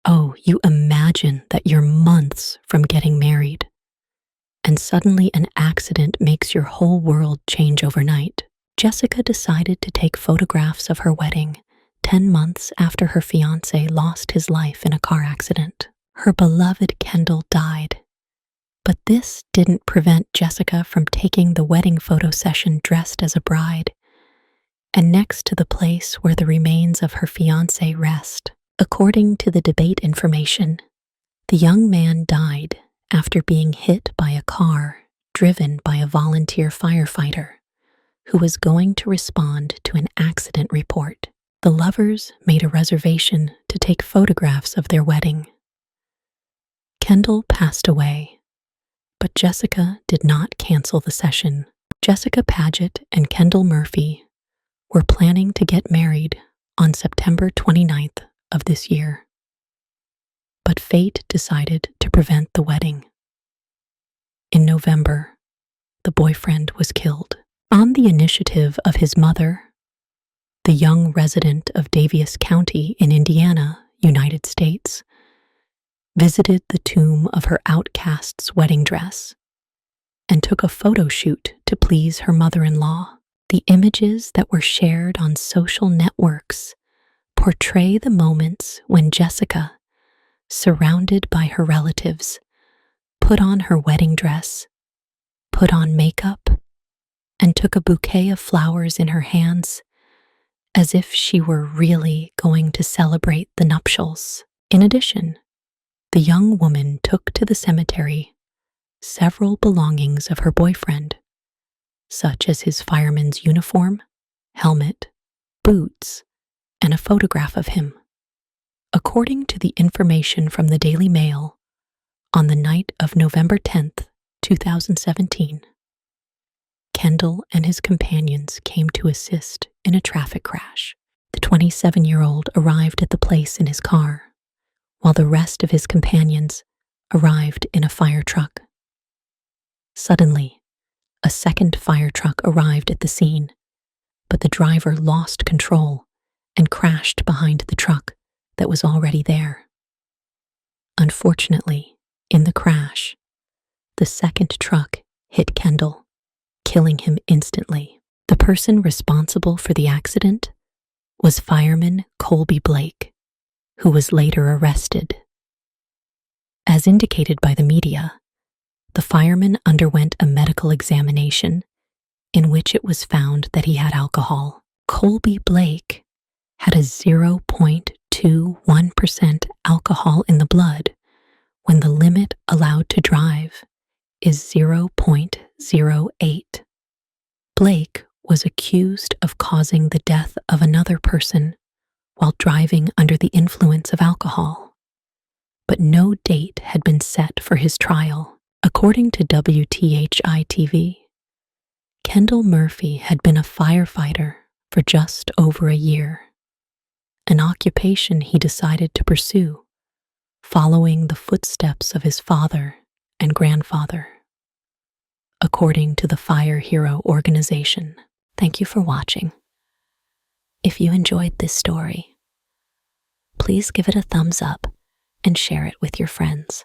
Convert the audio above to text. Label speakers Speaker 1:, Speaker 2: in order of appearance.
Speaker 1: Oh, you imagine that you're months from getting married, and suddenly an accident makes your whole world change overnight. Jessica decided to take photographs of her wedding 10 months after her fiancé lost his life in a car accident. Her beloved Kendall died, but this didn't prevent Jessica from taking the wedding photo session dressed as a bride and next to the place where the remains of her fiancé rest. According to the debate information, the young man died after being hit by a car driven by a volunteer firefighter who was going to respond to an accident report. The lovers made a reservation to take photographs of their wedding. Kendall passed away, but Jessica did not cancel the session. Jessica Paget and Kendall Murphy were planning to get married on September 29th of this year, but fate decided to prevent the wedding. In November, the boyfriend was killed. On the initiative of his mother, the young resident of Daviess County in Indiana, United States, visited the tomb of her outcast's wedding dress and took a photo shoot to please her mother-in-law. The images that were shared on social networks portray the moments when Jessica, surrounded by her relatives, put on her wedding dress, put on makeup, and took a bouquet of flowers in her hands as if she were really going to celebrate the nuptials. In addition, the young woman took to the cemetery several belongings of her boyfriend, such as his fireman's uniform, helmet, boots, and a photograph of him. According to the information from the Daily Mail, on the night of November 10th, 2017, Kendall and his companions came to assist in a traffic crash. The 27-year-old arrived at the place in his car, while the rest of his companions arrived in a fire truck. Suddenly, a second fire truck arrived at the scene, but the driver lost control and crashed behind the truck that was already there. Unfortunately, in the crash, the second truck hit Kendall, killing him instantly. The person responsible for the accident was fireman Colby Blake, who was later arrested. As indicated by the media, the fireman underwent a medical examination in which it was found that he had alcohol. Colby Blake had a 0.21% alcohol in the blood when the limit allowed to drive is 0.08. Blake was accused of causing the death of another person while driving under the influence of alcohol, but no date had been set for his trial. According to WTHI-TV, Kendall Murphy had been a firefighter for just over a year, an occupation he decided to pursue, following the footsteps of his father and grandfather. According to the Fire Hero organization. Thank you for watching. If you enjoyed this story, please give it a thumbs up and share it with your friends.